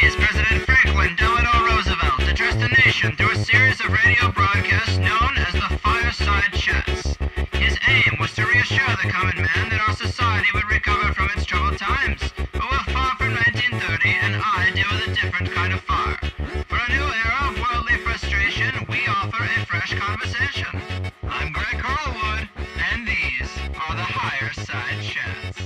1920s, President Franklin Delano Roosevelt addressed the nation through a series of radio broadcasts known as the Fireside Chats. His aim was to reassure the common man that our society would recover from its troubled times. But we're far from 1930, and I deal with a different kind of fire. For a new era of worldly frustration, we offer a fresh conversation. I'm Greg Carlwood, and these are the Higherside Chats.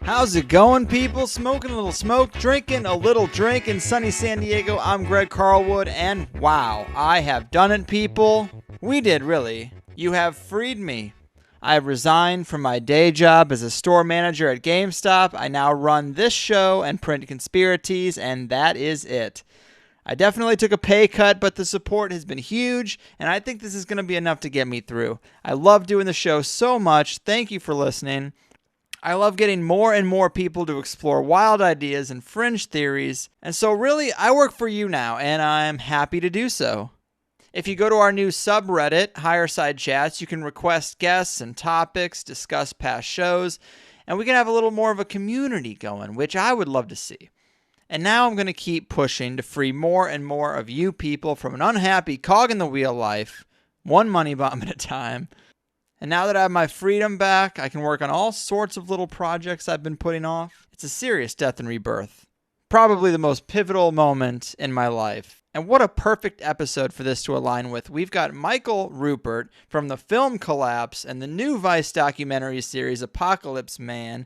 How's it going, people? Smoking a little smoke, drinking a little drink in sunny San Diego. I'm Greg Carlwood, and wow, I have done it, people. We did, really. You have freed me. I have resigned from my day job as a store manager at GameStop. I now run this show and print Conspiracies, and that is it. I definitely took a pay cut, but the support has been huge, and I think this is going to be enough to get me through. I love doing the show so much. Thank you for listening. I love getting more and more people to explore wild ideas and fringe theories, and so really, I work for you now, and I'm happy to do so. If you go to our new subreddit, Higherside Chats, you can request guests and topics, discuss past shows, and we can have a little more of a community going, which I would love to see. And now I'm going to keep pushing to free more and more of you people from an unhappy cog in the wheel life, one money bomb at a time. And now that I have my freedom back, I can work on all sorts of little projects I've been putting off. It's a serious death and rebirth. Probably the most pivotal moment in my life. And what a perfect episode for this to align with. We've got Michael Ruppert from the film Collapse and the new Vice documentary series Apocalypse Man.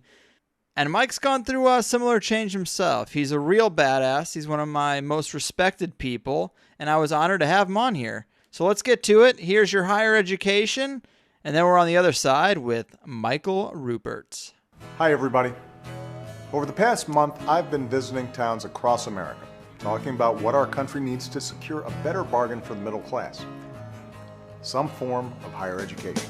And Mike's gone through a similar change himself. He's a real badass. He's one of my most respected people, and I was honored to have him on here. So let's get to it. Here's your higher education, and then we're on the other side with Michael Ruppert. Hi, everybody. Over the past month, I've been visiting towns across America, talking about what our country needs to secure a better bargain for the middle class. Some form of higher education.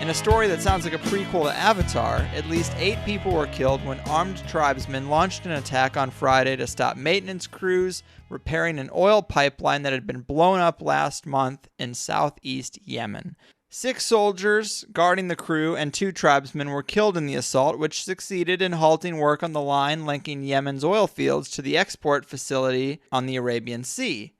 In a story that sounds like a prequel to Avatar, at least 8 people were killed when armed tribesmen launched an attack on Friday to stop maintenance crews repairing an oil pipeline that had been blown up last month in southeast Yemen. 6 soldiers guarding the crew and 2 tribesmen were killed in the assault, which succeeded in halting work on the line linking Yemen's oil fields to the export facility on the Arabian Sea.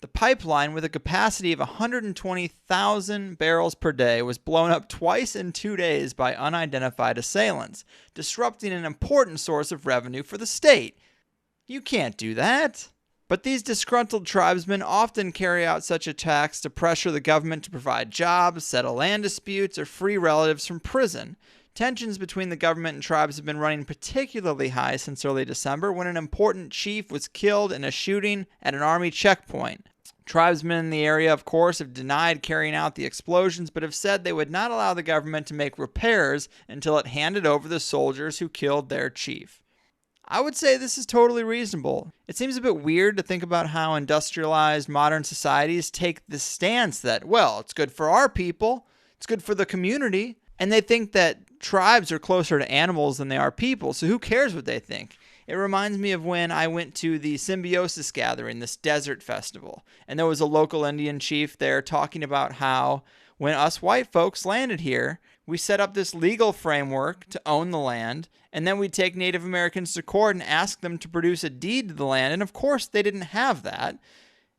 The pipeline, with a capacity of 120,000 barrels per day, was blown up twice in 2 days by unidentified assailants, disrupting an important source of revenue for the state. You can't do that. But these disgruntled tribesmen often carry out such attacks to pressure the government to provide jobs, settle land disputes, or free relatives from prison. Tensions between the government and tribes have been running particularly high since early December, when an important chief was killed in a shooting at an army checkpoint. Tribesmen in the area, of course, have denied carrying out the explosions, but have said they would not allow the government to make repairs until it handed over the soldiers who killed their chief. I would say this is totally reasonable. It seems a bit weird to think about how industrialized modern societies take this stance that, well, it's good for our people, it's good for the community, and they think that tribes are closer to animals than they are people, so who cares what they think? It reminds me of when I went to the Symbiosis Gathering, this desert festival, and there was a local Indian chief there talking about how when us white folks landed here, we set up this legal framework to own the land, and then we'd take Native Americans to court and ask them to produce a deed to the land, and of course they didn't have that.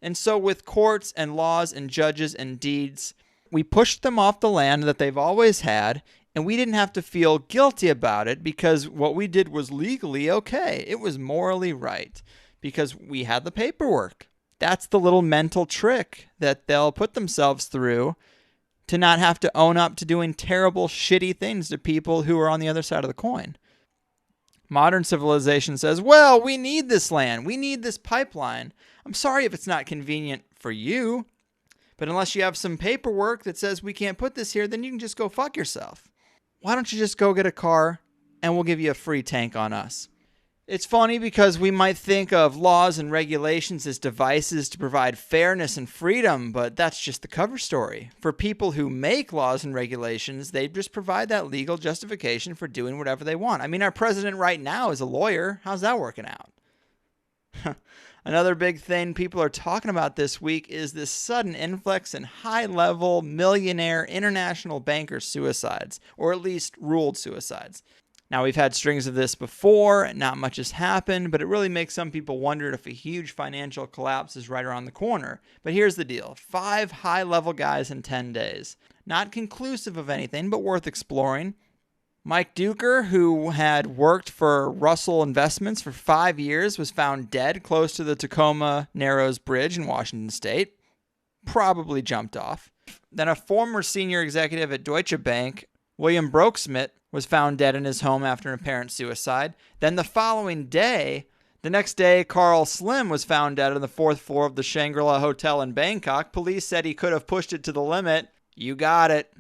And so with courts and laws and judges and deeds, we pushed them off the land that they've always had, and we didn't have to feel guilty about it because what we did was legally okay. It was morally right because we had the paperwork. That's the little mental trick that they'll put themselves through to not have to own up to doing terrible, shitty things to people who are on the other side of the coin. Modern civilization says, well, we need this land. We need this pipeline. I'm sorry if it's not convenient for you, but unless you have some paperwork that says we can't put this here, then you can just go fuck yourself. Why don't you just go get a car and we'll give you a free tank on us? It's funny because we might think of laws and regulations as devices to provide fairness and freedom, but that's just the cover story. For people who make laws and regulations, they just provide that legal justification for doing whatever they want. I mean, our president right now is a lawyer. How's that working out? Another big thing people are talking about this week is this sudden influx in high-level millionaire international banker suicides, or at least ruled suicides. Now, we've had strings of this before, not much has happened, but it really makes some people wonder if a huge financial collapse is right around the corner. But here's the deal. 5 high-level guys in 10 days. Not conclusive of anything, but worth exploring. Mike Duker, who had worked for Russell Investments for 5 years, was found dead close to the Tacoma Narrows Bridge in Washington State. Probably jumped off. Then a former senior executive at Deutsche Bank, William Brokesmith, was found dead in his home after an apparent suicide. Then the next day, Carl Slim was found dead on the 4th floor of the Shangri-La Hotel in Bangkok. Police said he could have pushed it to the limit. You got it.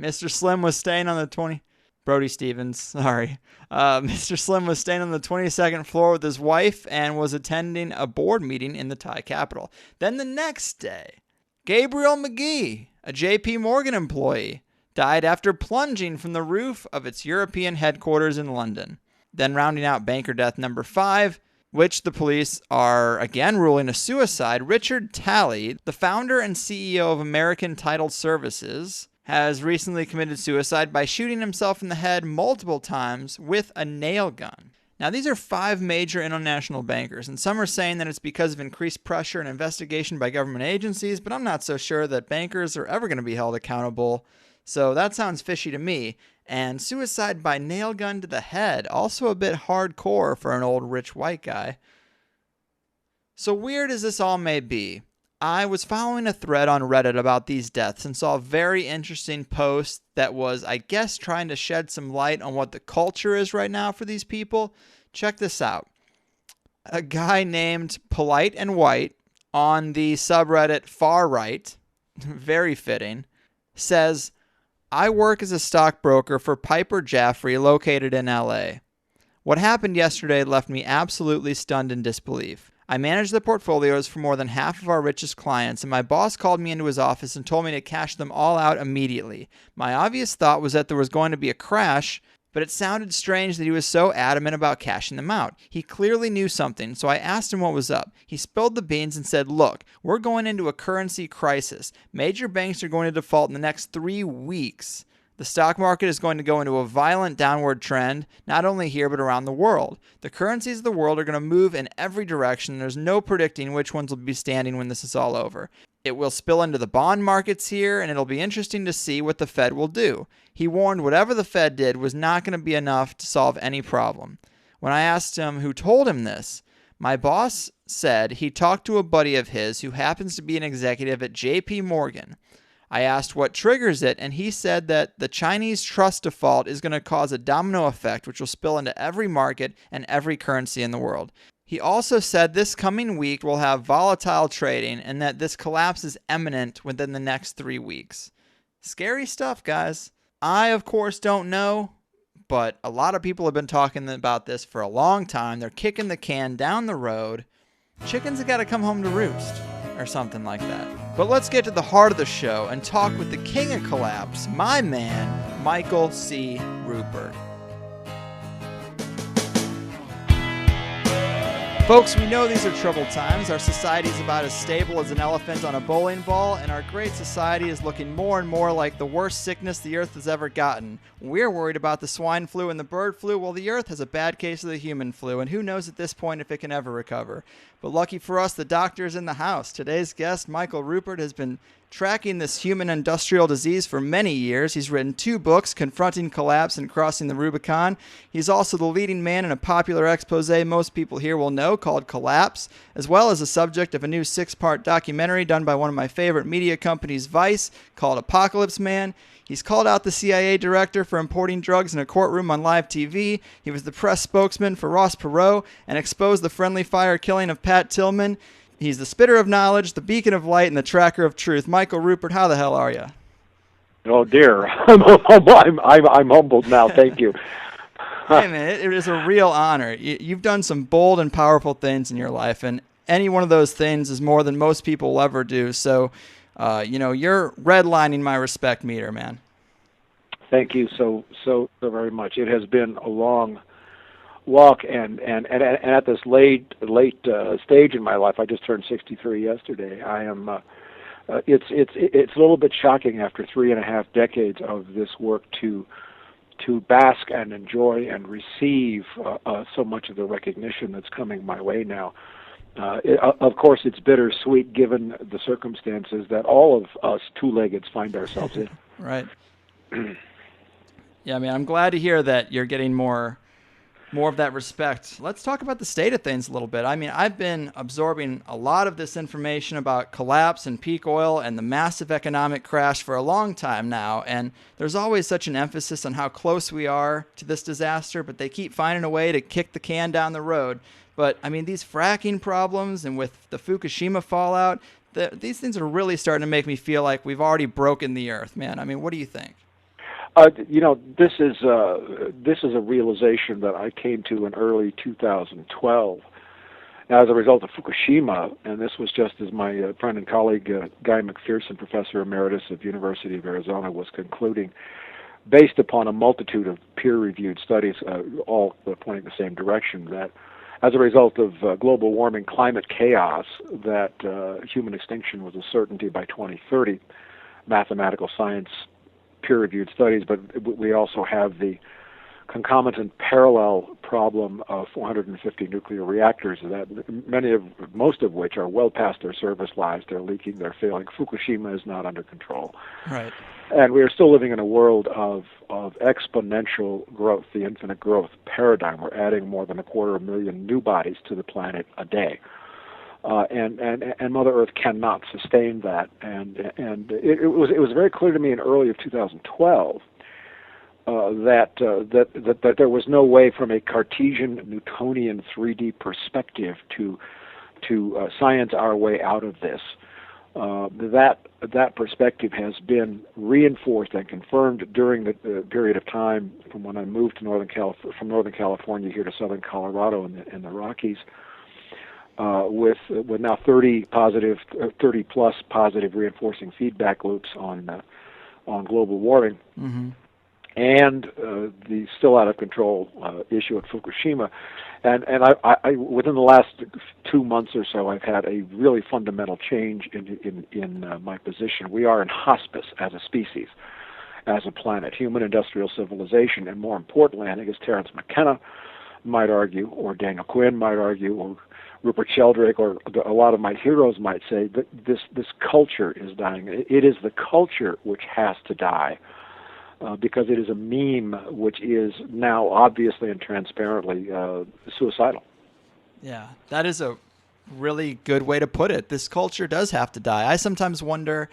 Mr. Slim was staying on the Brody Stevens, sorry. Mr. Slim was staying on the 22nd floor with his wife and was attending a board meeting in the Thai capital. Then the next day, Gabriel McGee, a J.P. Morgan employee, died after plunging from the roof of its European headquarters in London. Then rounding out banker death number 5, which the police are again ruling a suicide, Richard Talley, the founder and CEO of American Title Services, has recently committed suicide by shooting himself in the head multiple times with a nail gun. Now, these are 5 major international bankers, and some are saying that it's because of increased pressure and investigation by government agencies, but I'm not so sure that bankers are ever going to be held accountable. So that sounds fishy to me. And suicide by nail gun to the head, also a bit hardcore for an old rich white guy. So weird as this all may be, I was following a thread on Reddit about these deaths and saw a very interesting post that was, I guess, trying to shed some light on what the culture is right now for these people. Check this out. A guy named Polite and White on the subreddit Far Right, very fitting, says, I work as a stockbroker for Piper Jaffray located in LA. What happened yesterday left me absolutely stunned in disbelief. I manage the portfolios for more than half of our richest clients, and my boss called me into his office and told me to cash them all out immediately. My obvious thought was that there was going to be a crash, but it sounded strange that he was so adamant about cashing them out. He clearly knew something, so I asked him what was up. He spilled the beans and said, look, we're going into a currency crisis. Major banks are going to default in the next 3 weeks. The stock market is going to go into a violent downward trend, not only here but around the world. The currencies of the world are going to move in every direction. There's no predicting which ones will be standing when this is all over. It will spill into the bond markets here, and it'll be interesting to see what the Fed will do. He warned whatever the Fed did was not going to be enough to solve any problem. When I asked him who told him this, my boss said he talked to a buddy of his who happens to be an executive at J.P. Morgan. I asked what triggers it, and he said that the Chinese trust default is going to cause a domino effect, which will spill into every market and every currency in the world. He also said this coming week will have volatile trading and that this collapse is imminent within the next 3 weeks. Scary stuff, guys. I, of course, don't know, but a lot of people have been talking about this for a long time. They're kicking the can down the road. Chickens have got to come home to roost, or something like that. But let's get to the heart of the show and talk with the king of collapse, my man, Michael C. Ruppert. Folks, we know these are troubled times. Our society is about as stable as an elephant on a bowling ball, and our great society is looking more and more like the worst sickness the earth has ever gotten. We're worried about the swine flu and the bird flu, while the earth has a bad case of the human flu, and who knows at this point if it can ever recover. But lucky for us, the doctor is in the house. Today's guest, Michael Ruppert, has been tracking this human industrial disease for many years. He's written 2 books, Confronting Collapse and Crossing the Rubicon. He's also the leading man in a popular expose most people here will know called Collapse, as well as the subject of a new 6-part documentary done by one of my favorite media companies, Vice, called Apocalypse Man. He's called out the CIA director for importing drugs in a courtroom on live TV. He was the press spokesman for Ross Perot and exposed the friendly fire killing of Pat Tillman. He's the spitter of knowledge, the beacon of light, and the tracker of truth. Michael Ruppert, how the hell are you? Oh dear, I'm humbled now. Thank you. Hey man, it is a real honor. You've done some bold and powerful things in your life, and any one of those things is more than most people will ever do. So, you're redlining my respect meter, man. Thank you so very much. It has been a long walk, and at this late stage in my life, I just turned 63 yesterday. I am. It's a little bit shocking after 3.5 decades of this work to to bask and enjoy and receive so much of the recognition that's coming my way now. Of course, it's bittersweet given the circumstances that all of us two-leggeds find ourselves in. Right. Yeah, I mean, I'm glad to hear that you're getting more of that respect. Let's talk about the state of things a little bit. I mean, I've been absorbing a lot of this information about collapse and peak oil and the massive economic crash for a long time now, and there's always such an emphasis on how close we are to this disaster, but they keep finding a way to kick the can down the road. But, I mean, these fracking problems and with the Fukushima fallout, these things are really starting to make me feel like we've already broken the earth, man. I mean, what do you think? This is a realization that I came to in early 2012 as a result of Fukushima, and this was just as my friend and colleague Guy McPherson, Professor Emeritus of University of Arizona, was concluding, based upon a multitude of peer-reviewed studies, all pointing the same direction, that as a result of global warming, climate chaos, that human extinction was a certainty by 2030. Mathematical science, peer-reviewed studies, but we also have the concomitant parallel problem of 450 nuclear reactors that most of which are well past their service lives. They're leaking, they're failing. Fukushima is not under control. Right. And we are still living in a world of exponential growth, the infinite growth paradigm. We're adding more than 250,000 new bodies to the planet a day. And Mother Earth cannot sustain that, and it was very clear to me in early of 2012 that there was no way from a Cartesian Newtonian 3D perspective to science our way out of this. That perspective has been reinforced and confirmed during the period of time from when I moved to from Northern California here to Southern Colorado in the Rockies. With now 30 plus positive reinforcing feedback loops on global warming, and the still out of control issue at Fukushima, and I within the last 2 months or so, I've had a really fundamental change in my position. We are in hospice as a species, as a planet, human industrial civilization, and more importantly, I think as Terence McKenna might argue, or Daniel Quinn might argue, or Ruppert Sheldrake, or a lot of my heroes might say, that this culture is dying. It is the culture which has to die, because it is a meme which is now obviously and transparently suicidal. Yeah, that is a really good way to put it. This culture does have to die. I sometimes wonder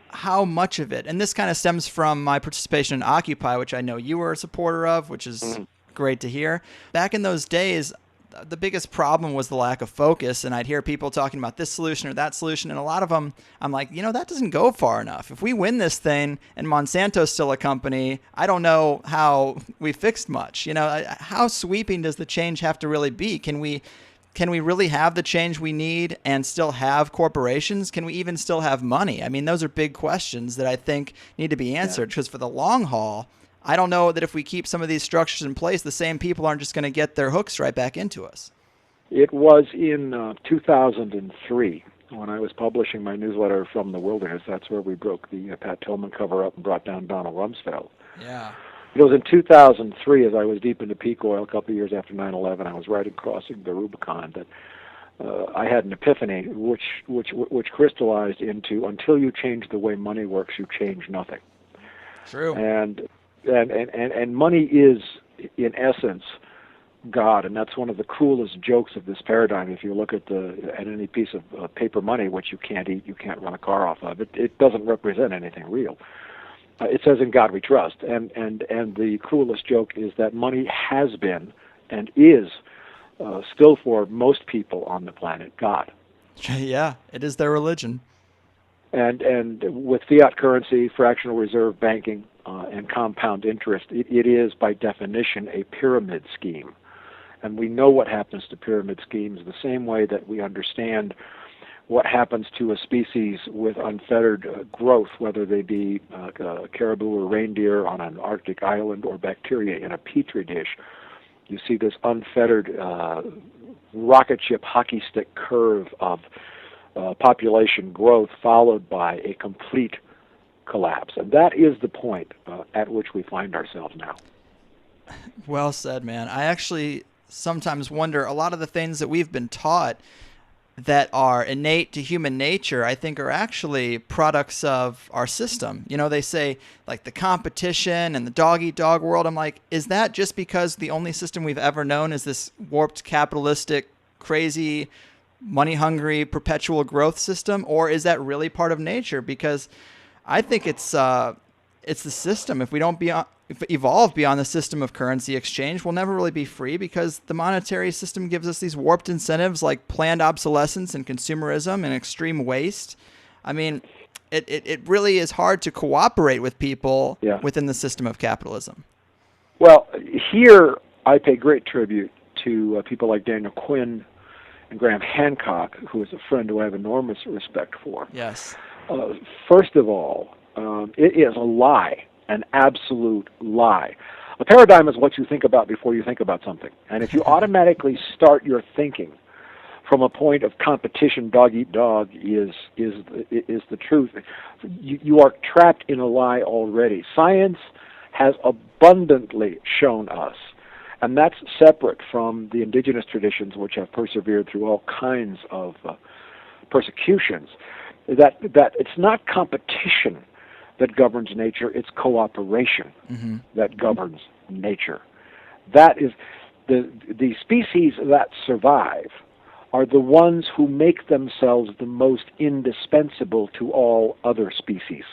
how much of it, and this kind of stems from my participation in Occupy, which I know you were a supporter of, which is great to hear. Back in those days, the biggest problem was the lack of focus, and I'd hear people talking about this solution or that solution, and a lot of them, I'm like, that doesn't go far enough. If we win this thing and Monsanto's still a company, I don't know how we fixed much. How sweeping does the change have to really be? Can we really have the change we need and still have corporations? Can we even still have money? I mean, those are big questions that I think need to be answered, because for the long haul, I don't know that if we keep some of these structures in place, the same people aren't just going to get their hooks right back into us. It was in 2003 when I was publishing my newsletter From the Wilderness. That's where we broke the Pat Tillman cover up and brought down Donald Rumsfeld. Yeah. It was in 2003, as I was deep into peak oil, a couple of years after 9/11. I was writing Crossing the Rubicon, that I had an epiphany, which crystallized into, until you change the way money works, you change nothing. True. And money is, in essence, God, and that's one of the cruelest jokes of this paradigm. If you look at any piece of paper money, which you can't eat, you can't run a car off of, it doesn't represent anything real. It says, "In God we trust," and the cruelest joke is that money has been and is still, for most people on the planet, God. Yeah, it is their religion. And with fiat currency, fractional reserve banking, and compound interest, it is by definition a pyramid scheme. And we know what happens to pyramid schemes the same way that we understand what happens to a species with unfettered growth, whether they be caribou or reindeer on an Arctic island or bacteria in a petri dish. You see this unfettered rocket ship hockey stick curve of population growth, followed by a complete collapse. And that is the point at which we find ourselves now. Well said, man. I actually sometimes wonder, a lot of the things that we've been taught that are innate to human nature, I think are actually products of our system. You know, they say like the competition and the dog-eat-dog world. I'm like, is that just because the only system we've ever known is this warped, capitalistic, crazy, money-hungry, perpetual growth system? Or is that really part of nature? Because I think it's the system. If we don't evolve beyond the system of currency exchange, we'll never really be free, because the monetary system gives us these warped incentives like planned obsolescence and consumerism and extreme waste. I mean, it really is hard to cooperate with people within the system of capitalism. Well, here I pay great tribute to people like Daniel Quinn and Graham Hancock, who is a friend who I have enormous respect for. Yes. First of all, it is a lie. An absolute lie. A paradigm is what you think about before you think about something. And if you automatically start your thinking from a point of competition, dog eat dog is the truth, you are trapped in a lie already. Science has abundantly shown us, and that's separate from the indigenous traditions which have persevered through all kinds of persecutions, that it's not competition that governs nature, it's cooperation that governs nature. That is, the species that survive are the ones who make themselves the most indispensable to all other species.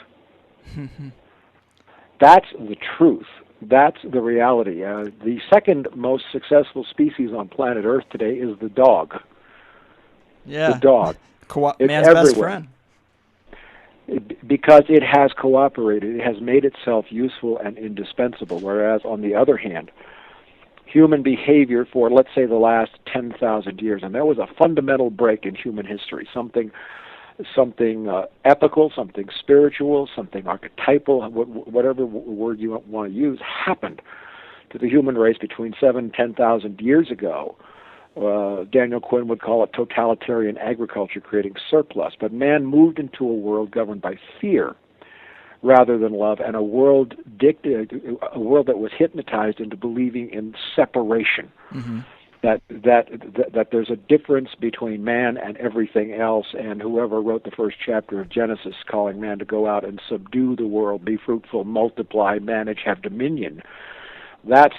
That's the truth. That's the reality. The second most successful species on planet Earth today is the dog. Yeah. The dog. Man's best friend. Because it has cooperated, it has made itself useful and indispensable, whereas on the other hand, human behavior for, let's say, the last 10,000 years, and there was a fundamental break in human history, something epical, something spiritual, something archetypal, whatever word you want to use, happened to the human race between 7,000 and 10,000 years ago. Daniel Quinn would call it totalitarian agriculture, creating surplus. But man moved into a world governed by fear rather than love, and a world that was hypnotized into believing in separation. That there's a difference between man and everything else, and whoever wrote the first chapter of Genesis, calling man to go out and subdue the world, be fruitful, multiply, manage, have dominion. That's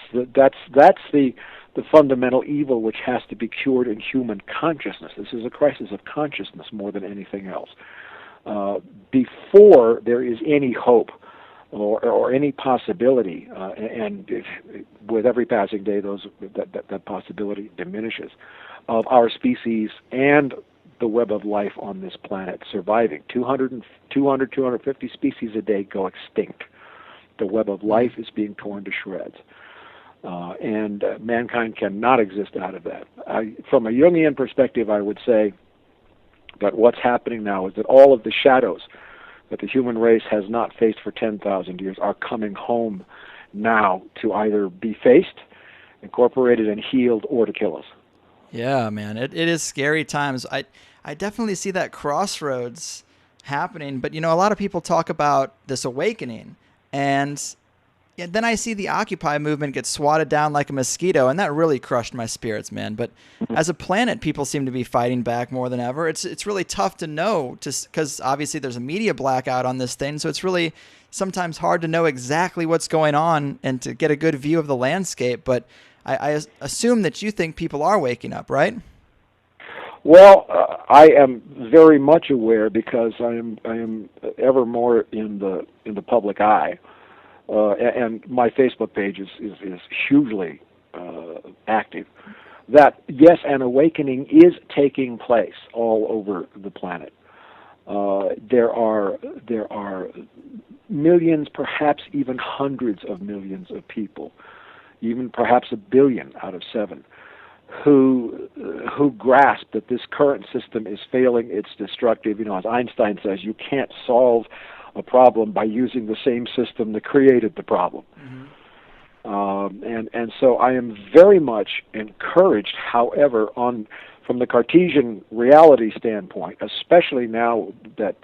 the fundamental evil which has to be cured in human consciousness. This is a crisis of consciousness more than anything else. Before there is any hope or any possibility, and with every passing day, that possibility diminishes, of our species and the web of life on this planet surviving. 250 species a day go extinct. The web of life is being torn to shreds. And mankind cannot exist out of that. From a Jungian perspective, I would say that what's happening now is that all of the shadows that the human race has not faced for 10,000 years are coming home now to either be faced, incorporated, and healed, or to kill us. Yeah, man, it is scary times. I definitely see that crossroads happening, but, you know, a lot of people talk about this awakening, and then I see the Occupy movement get swatted down like a mosquito, and that really crushed my spirits, man. But as a planet, people seem to be fighting back more than ever. It's really tough to know, because obviously there's a media blackout on this thing, so it's really sometimes hard to know exactly what's going on and to get a good view of the landscape. But I assume that you think people are waking up, right? Well, I am very much aware, because I am ever more in the public eye. And my Facebook page is hugely active, that yes, an awakening is taking place all over the planet. There are millions, perhaps even hundreds of millions of people, even perhaps 1 billion out of 7, who grasp that this current system is failing, it's destructive. You know, as Einstein says, you can't solve a problem by using the same system that created the problem. And so I am very much encouraged, however, from the Cartesian reality standpoint, especially now that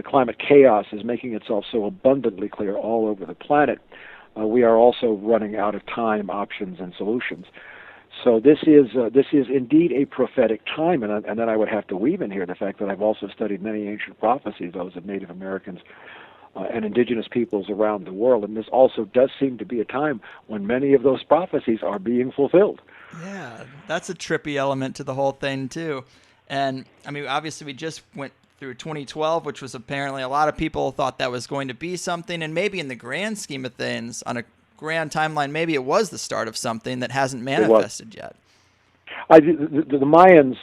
climate chaos is making itself so abundantly clear all over the planet, we are also running out of time, options, and solutions. So this is indeed a prophetic time, and then I would have to weave in here the fact that I've also studied many ancient prophecies, those of Native Americans and indigenous peoples around the world, and this also does seem to be a time when many of those prophecies are being fulfilled. Yeah, that's a trippy element to the whole thing too. And I mean, obviously we just went through 2012, which was apparently a lot of people thought that was going to be something, and maybe in the grand scheme of things, on a grand timeline, maybe it was the start of something that hasn't manifested yet. The Mayans,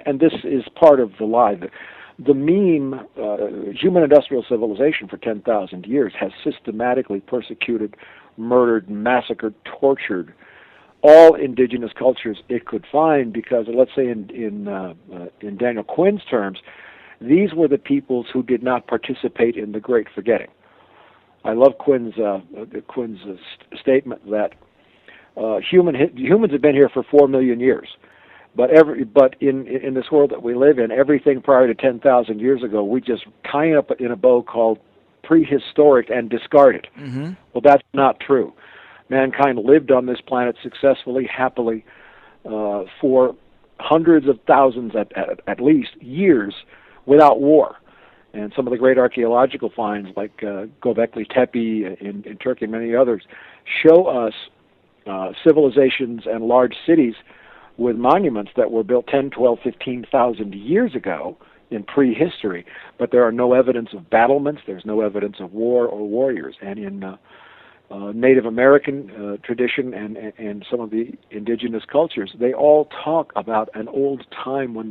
and this is part of the lie. The meme, human industrial civilization for 10,000 years has systematically persecuted, murdered, massacred, tortured all indigenous cultures it could find, because, let's say in Daniel Quinn's terms, these were the peoples who did not participate in the Great Forgetting. I love Quinn's statement that humans have been here for 4 million years, but in this world that we live in, everything prior to 10,000 years ago, we just tie up in a bow called prehistoric and discard it. Mm-hmm. Well, that's not true. Mankind lived on this planet successfully, happily, for hundreds of thousands, at least, years without war. And some of the great archaeological finds, like Göbekli Tepe in Turkey and many others, show us civilizations and large cities with monuments that were built 10, 12, 15,000 years ago in prehistory, but there are no evidence of battlements, there's no evidence of war or warriors. And in Native American tradition and some of the indigenous cultures, they all talk about an old time when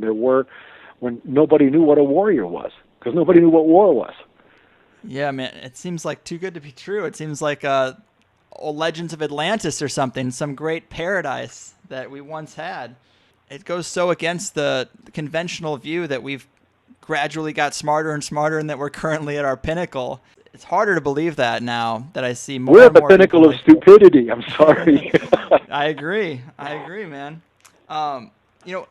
nobody knew what a warrior was, because nobody knew what war was. Yeah, man, it seems like too good to be true. It seems like old Legends of Atlantis or something, some great paradise that we once had. It goes so against the conventional view that we've gradually got smarter and smarter and that we're currently at our pinnacle. It's harder to believe that now that I see more. We're at the pinnacle of stupidity. I'm sorry. I agree, man. I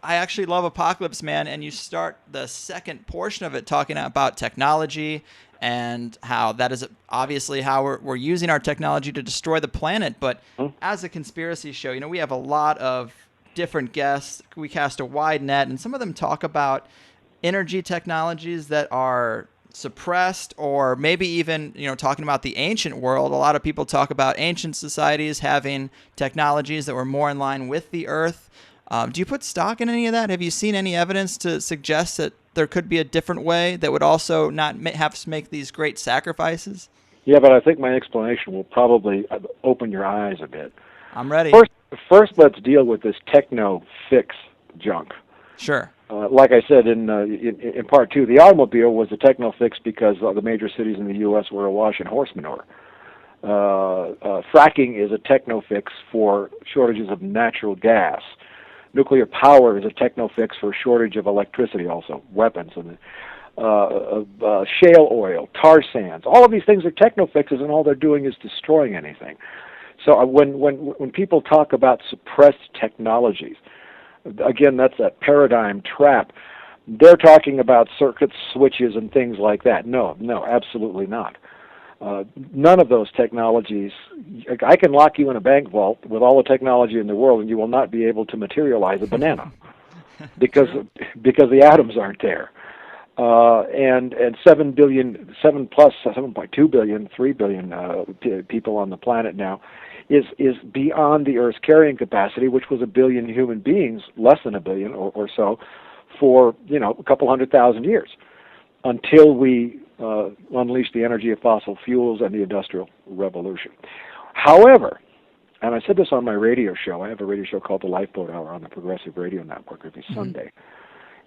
actually love Apocalypse Man, and you start the second portion of it talking about technology and how that is obviously how we're using our technology to destroy the planet. But as a conspiracy show, we have a lot of different guests. We cast a wide net, and some of them talk about energy technologies that are suppressed, or maybe even talking about the ancient world. A lot of people talk about ancient societies having technologies that were more in line with the earth. Do you put stock in any of that? Have you seen any evidence to suggest that there could be a different way that would also not have to make these great sacrifices? Yeah, but I think my explanation will probably open your eyes a bit. I'm ready. First, let's deal with this techno-fix junk. Sure. Like I said in part two, the automobile was a techno-fix because the major cities in the U.S. were awash in horse manure. Fracking is a techno-fix for shortages of natural gas. Nuclear power is a techno-fix for shortage of electricity, also weapons, and shale oil, tar sands. All of these things are techno-fixes, and all they're doing is destroying anything. So when people talk about suppressed technologies, again, that's a paradigm trap. They're talking about circuits, switches, and things like that. No, absolutely not. None of those technologies. I can lock you in a bank vault with all the technology in the world, and you will not be able to materialize a banana because the atoms aren't there. And 7 billion, 7.2 billion, 3 billion people on the planet now is beyond the Earth's carrying capacity, which was 1 billion human beings, less than 1 billion or so, for a couple 100,000 years, until we unleash the energy of fossil fuels and the Industrial Revolution. However, and I said this on my radio show, I have a radio show called The Lifeboat Hour on the Progressive Radio Network every Sunday,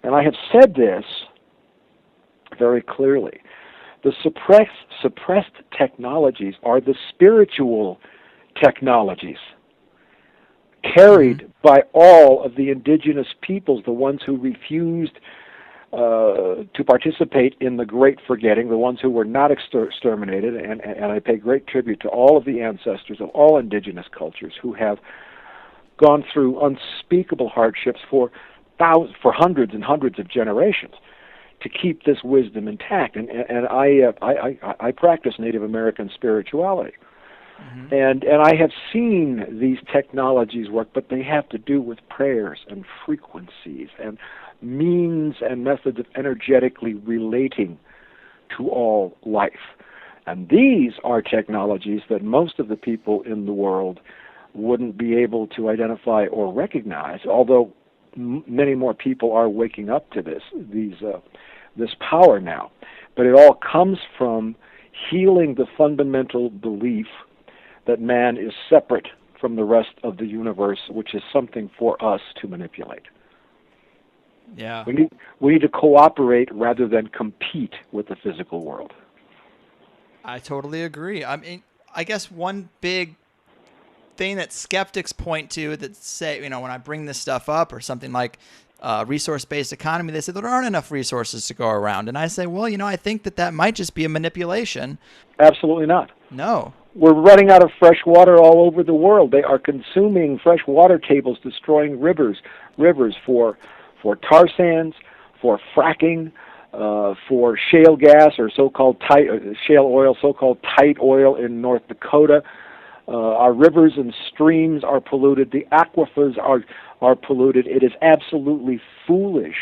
and I have said this very clearly. The suppressed technologies are the spiritual technologies carried by all of the indigenous peoples, the ones who refused to participate in the Great Forgetting, the ones who were not exterminated, and I pay great tribute to all of the ancestors of all indigenous cultures who have gone through unspeakable hardships for hundreds and hundreds of generations to keep this wisdom intact. And I practice Native American spirituality. Mm-hmm. And I have seen these technologies work, but they have to do with prayers and frequencies and means and methods of energetically relating to all life. And these are technologies that most of the people in the world wouldn't be able to identify or recognize, although many more people are waking up to this power now. But it all comes from healing the fundamental belief that man is separate from the rest of the universe, which is something for us to manipulate. Yeah. We need to cooperate rather than compete with the physical world. I totally agree. I mean, I guess one big thing that skeptics point to that say, when I bring this stuff up or something like resource-based economy, they say there aren't enough resources to go around. And I say, well, I think that might just be a manipulation. Absolutely not. No. We're running out of fresh water all over the world. They are consuming fresh water tables, destroying rivers for tar sands, for fracking, for shale gas or so-called shale oil, so-called tight oil in North Dakota. Our rivers and streams are polluted. The aquifers are polluted. It is absolutely foolish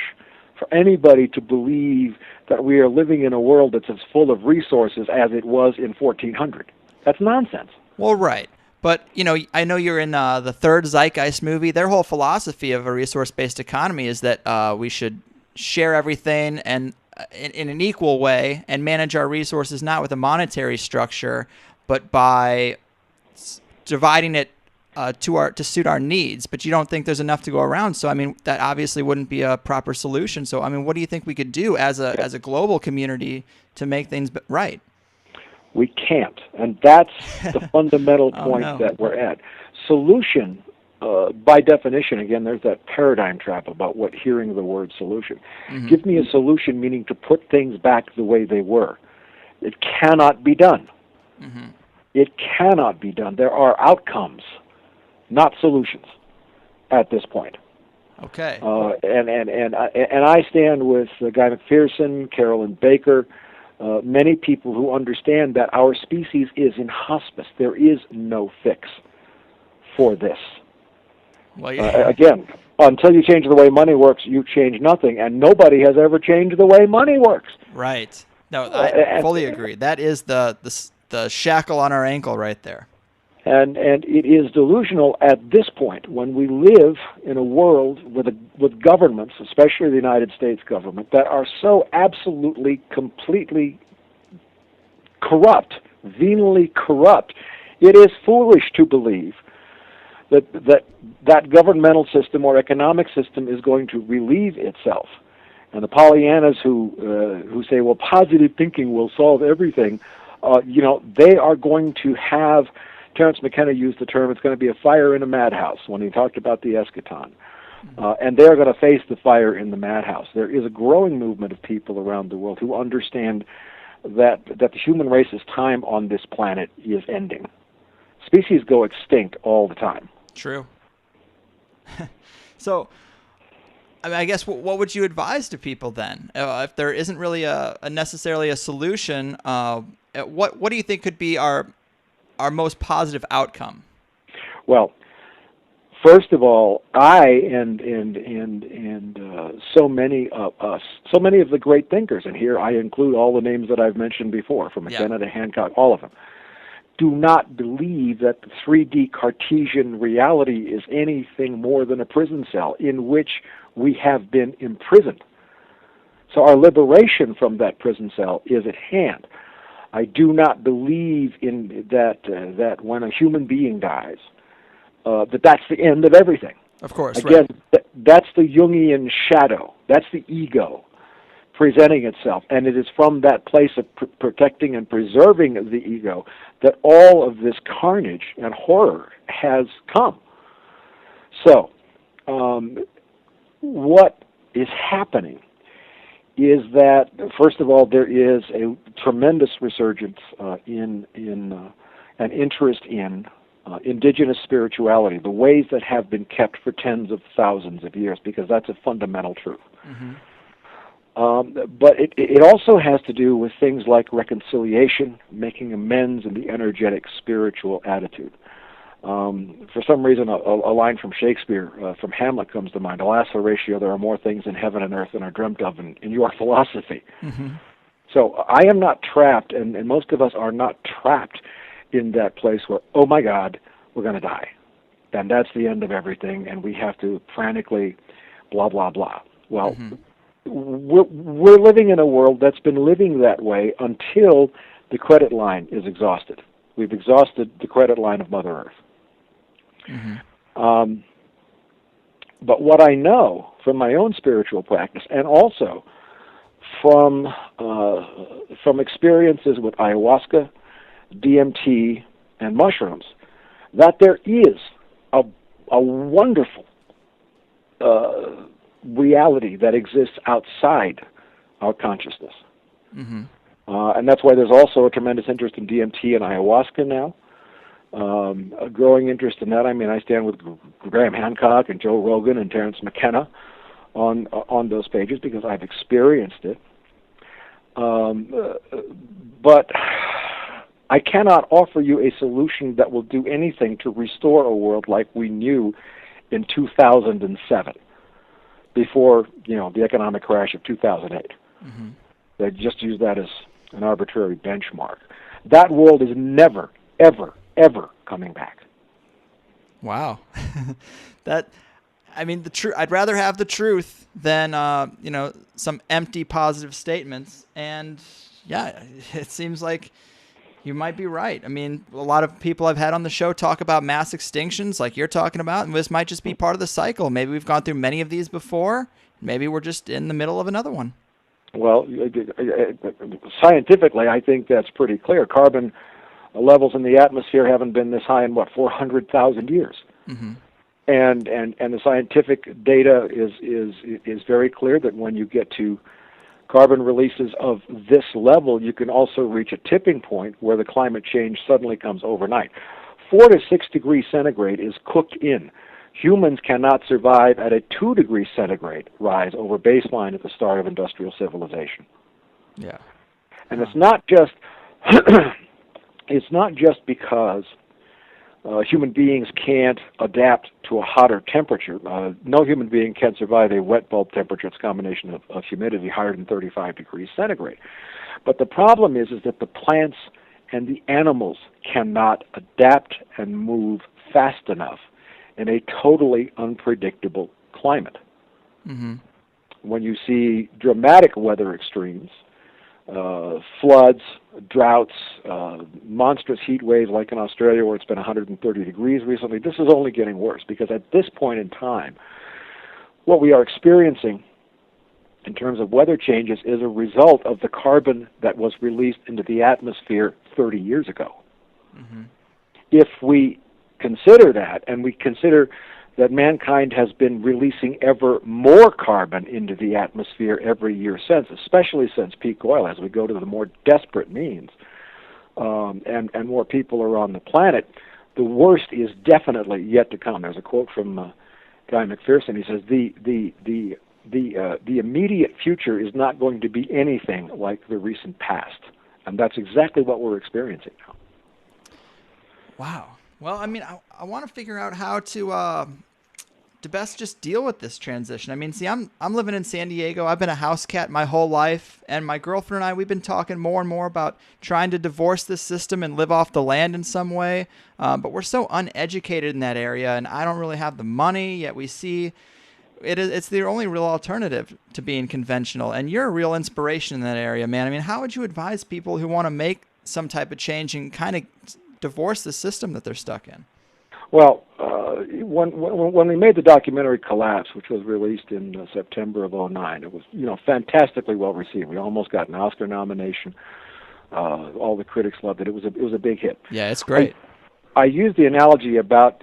for anybody to believe that we are living in a world that's as full of resources as it was in 1400. That's nonsense. Well, right. But, I know you're in the third Zeitgeist movie. Their whole philosophy of a resource-based economy is that we should share everything and in an equal way and manage our resources not with a monetary structure, but by dividing it to suit our needs. But you don't think there's enough to go around. So, that obviously wouldn't be a proper solution. So, what do you think we could do as a global community to make things right? We can't, and that's the fundamental point that we're at. Solution, by definition, again, there's that paradigm trap about hearing the word solution. Mm-hmm. Give me a solution, meaning to put things back the way they were. It cannot be done. Mm-hmm. It cannot be done. There are outcomes, not solutions, at this point. Okay. And I stand with Guy McPherson, Carolyn Baker, many people who understand that our species is in hospice. There is no fix for this. Well, yeah. Again, until you change the way money works, you change nothing, and nobody has ever changed the way money works. Right. No, I fully agree. That is the shackle on our ankle right there. And it is delusional at this point when we live in a world with governments, especially the United States government, that are so absolutely, completely corrupt, venally corrupt. It is foolish to believe that governmental system or economic system is going to relieve itself. And the Pollyannas who say, well, positive thinking will solve everything, they are going to have. Terence McKenna used the term, it's going to be a fire in a madhouse when he talked about the eschaton. And they're going to face the fire in the madhouse. There is a growing movement of people around the world who understand that the human race's time on this planet is ending. Species go extinct all the time. True. So, I guess what would you advise to people then? If there isn't really necessarily a solution, what do you think could be our most positive outcome? Well, first of all, I and so many of us, so many of the great thinkers, and here I include all the names that I've mentioned before, from McKenna to Hancock, all of them, do not believe that the 3D Cartesian reality is anything more than a prison cell in which we have been imprisoned. So our liberation from that prison cell is at hand. I do not believe in that when a human being dies, that's the end of everything. Of course, again, right. That's the Jungian shadow. That's the ego presenting itself, and it is from that place of protecting and preserving the ego that all of this carnage and horror has come. So, what is happening is that, first of all, there is a tremendous resurgence in an interest in indigenous spirituality, the ways that have been kept for tens of thousands of years, because that's a fundamental truth. Mm-hmm. But it also has to do with things like reconciliation, making amends, and the energetic spiritual attitude. For some reason, a line from Shakespeare, from Hamlet, comes to mind. Alas, Horatio, there are more things in heaven and earth than are dreamt of in your philosophy. Mm-hmm. So I am not trapped, and most of us are not trapped in that place where, oh my God, we're going to die. And that's the end of everything, and we have to frantically blah, blah, blah. Well, we're living in a world that's been living that way until the credit line is exhausted. We've exhausted the credit line of Mother Earth. Mm-hmm. But what I know from my own spiritual practice, and also from experiences with ayahuasca, DMT, and mushrooms, that there is a wonderful reality that exists outside our consciousness. Mm-hmm. And that's why there's also a tremendous interest in DMT and ayahuasca now. A growing interest in that. I mean, I stand with Graham Hancock and Joe Rogan and Terence McKenna on those pages because I've experienced it. But I cannot offer you a solution that will do anything to restore a world like we knew in 2007, before the economic crash of 2008. Mm-hmm. They just use that as an arbitrary benchmark. That world is never, ever, ever coming back. Wow. I'd rather have the truth than some empty positive statements. And yeah, it seems like you might be right. I mean, a lot of people I've had on the show talk about mass extinctions like you're talking about, and this might just be part of the cycle. Maybe we've gone through many of these before. Maybe we're just in the middle of another one. Well, scientifically, I think that's pretty clear. Carbon levels in the atmosphere haven't been this high in, 400,000 years. Mm-hmm. And the scientific data is very clear that when you get to carbon releases of this level, you can also reach a tipping point where the climate change suddenly comes overnight. 4 to 6 degrees centigrade is cooked in. Humans cannot survive at a 2 degrees centigrade rise over baseline at the start of industrial civilization. Yeah. And it's not just because human beings can't adapt to a hotter temperature. No human being can survive a wet bulb temperature. It's a combination of humidity higher than 35 degrees centigrade. But the problem is that the plants and the animals cannot adapt and move fast enough in a totally unpredictable climate. Mm-hmm. When you see dramatic weather extremes, floods, droughts, monstrous heat waves like in Australia where it's been 130 degrees recently, this is only getting worse because at this point in time, what we are experiencing in terms of weather changes is a result of the carbon that was released into the atmosphere 30 years ago. Mm-hmm. If we consider that, and we consider that mankind has been releasing ever more carbon into the atmosphere every year since, especially since peak oil, as we go to the more desperate means, and more people are on the planet, the worst is definitely yet to come. There's a quote from Guy McPherson. He says, the immediate future is not going to be anything like the recent past. And that's exactly what we're experiencing now. Wow. Well, I mean, I want to figure out how to best just deal with this transition. I mean, see, I'm living in San Diego. I've been a house cat my whole life, and my girlfriend and I, we've been talking more and more about trying to divorce this system and live off the land in some way. But we're so uneducated in that area, and I don't really have the money, yet we see it's the only real alternative to being conventional. And you're a real inspiration in that area, man. I mean, how would you advise people who want to make some type of change and kind of divorce the system that they're stuck in? Well, when we made the documentary Collapse, which was released in September of '09, it was fantastically well received. We almost got an Oscar nomination. All the critics loved it. It was a big hit. Yeah, it's great. I used the analogy about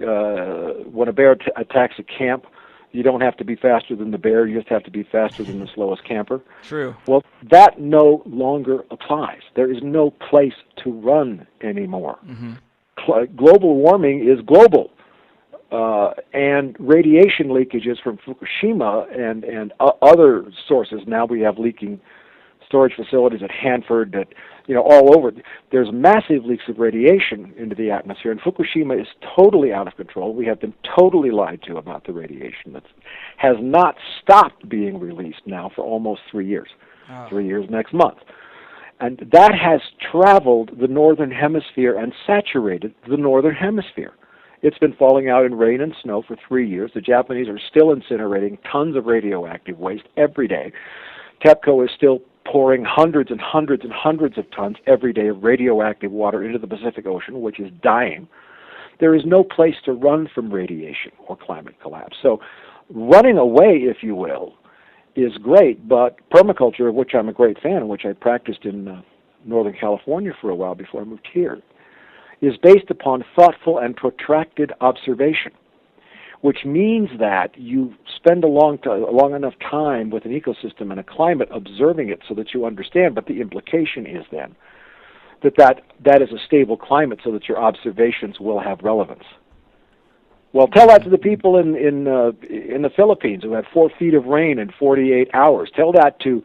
when a bear attacks a camp, you don't have to be faster than the bear. You just have to be faster than the slowest camper. True. Well, that no longer applies. There is no place to run anymore. Mm-hmm. Global warming is global. and radiation leakages from Fukushima and other sources. Now we have leaking storage facilities at Hanford, that all over. There's massive leaks of radiation into the atmosphere, and Fukushima is totally out of control. We have been totally lied to about the radiation that has not stopped being released now for almost 3 years. 3 years next month. And that has traveled the northern hemisphere and saturated the northern hemisphere. It's been falling out in rain and snow for 3 years. The Japanese are still incinerating tons of radioactive waste every day. TEPCO is still pouring hundreds and hundreds and hundreds of tons every day of radioactive water into the Pacific Ocean, which is dying. There is no place to run from radiation or climate collapse. So running away, if you will, is great, but permaculture, of which I'm a great fan, which I practiced in Northern California for a while before I moved here, is based upon thoughtful and protracted observation, which means that you spend a long enough time with an ecosystem and a climate observing it so that you understand, but the implication is then that is a stable climate so that your observations will have relevance. Well, tell that to the people in the Philippines who had 4 feet of rain in 48 hours. Tell that to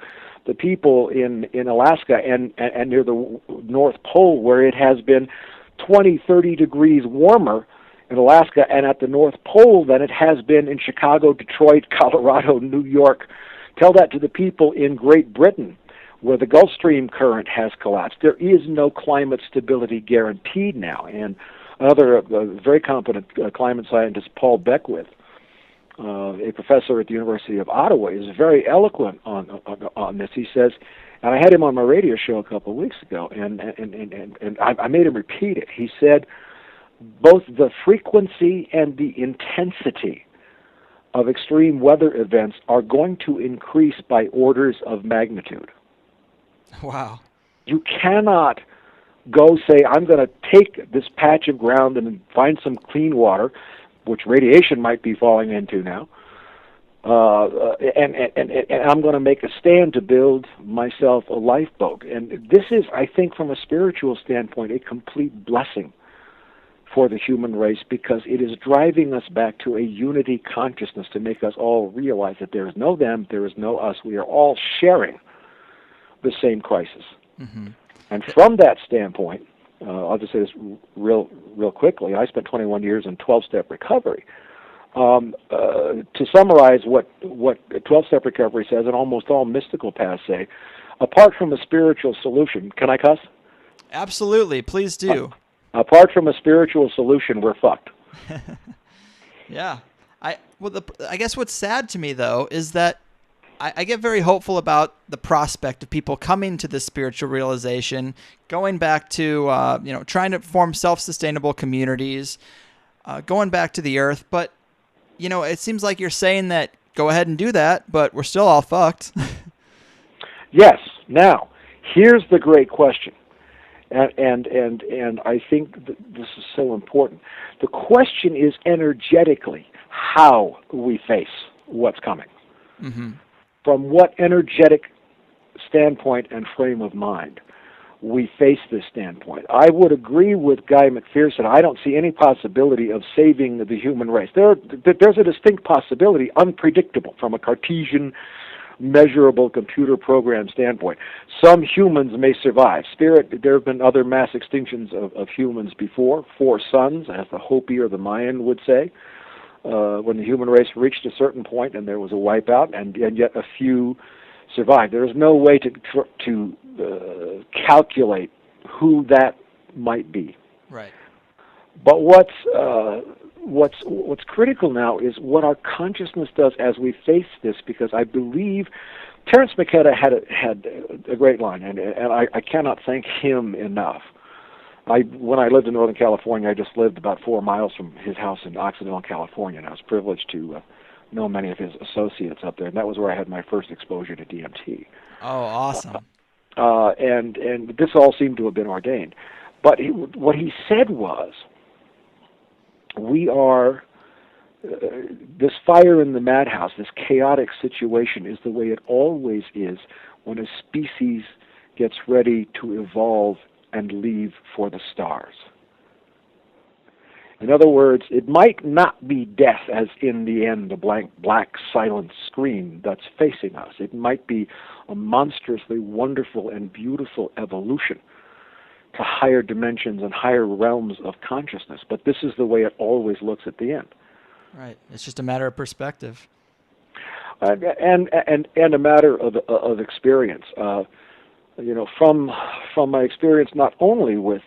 the people in Alaska and near the North Pole, where it has been 20, 30 degrees warmer in Alaska and at the North Pole than it has been in Chicago, Detroit, Colorado, New York. Tell that to the people in Great Britain, where the Gulf Stream current has collapsed. There is no climate stability guaranteed now. And another very competent climate scientist, Paul Beckwith, a professor at the University of Ottawa, is very eloquent on this. He says, and I had him on my radio show a couple of weeks ago, and I made him repeat it. He said, both the frequency and the intensity of extreme weather events are going to increase by orders of magnitude. Wow. You cannot go say, I'm going to take this patch of ground and find some clean water, which radiation might be falling into now, and I'm going to make a stand to build myself a lifeboat. And this is, I think, from a spiritual standpoint, a complete blessing for the human race, because it is driving us back to a unity consciousness to make us all realize that there is no them, there is no us. We are all sharing the same crisis. Mm-hmm. And from that standpoint, I'll just say this real quickly. I spent 21 years in 12-step recovery. To summarize what 12-step recovery says, and almost all mystical paths say, apart from a spiritual solution, can I cuss? Absolutely, please do. Apart from a spiritual solution, we're fucked. Yeah. I guess what's sad to me, though, is that I get very hopeful about the prospect of people coming to this spiritual realization, going back to, trying to form self-sustainable communities, going back to the earth. But, it seems like you're saying that go ahead and do that, but we're still all fucked. Yes. Now, here's the great question. And I think this is so important. The question is energetically how we face what's coming. Mm-hmm. From what energetic standpoint and frame of mind we face this standpoint. I would agree with Guy McPherson. I don't see any possibility of saving the human race. There's a distinct possibility, unpredictable from a Cartesian measurable computer program standpoint. Some humans may survive. There have been other mass extinctions of humans before, 4 suns, as the Hopi or the Mayan would say, when the human race reached a certain point and there was a wipeout, and yet a few survived. There is no way to calculate who that might be. Right. But what's critical now is what our consciousness does as we face this, because I believe Terence McKenna had a great line, and I cannot thank him enough. When I lived in Northern California, I just lived about 4 miles from his house in Occidental, California, and I was privileged to know many of his associates up there, and that was where I had my first exposure to DMT. Oh, awesome. And this all seemed to have been ordained. But what he said was, we are, this fire in the madhouse, this chaotic situation is the way it always is when a species gets ready to evolve and leave for the stars. In other words, it might not be death as in the end, the blank, black, silent screen that's facing us. It might be a monstrously wonderful and beautiful evolution to higher dimensions and higher realms of consciousness. But this is the way it always looks at the end. Right. It's just a matter of perspective. And a matter of experience. From my experience, not only with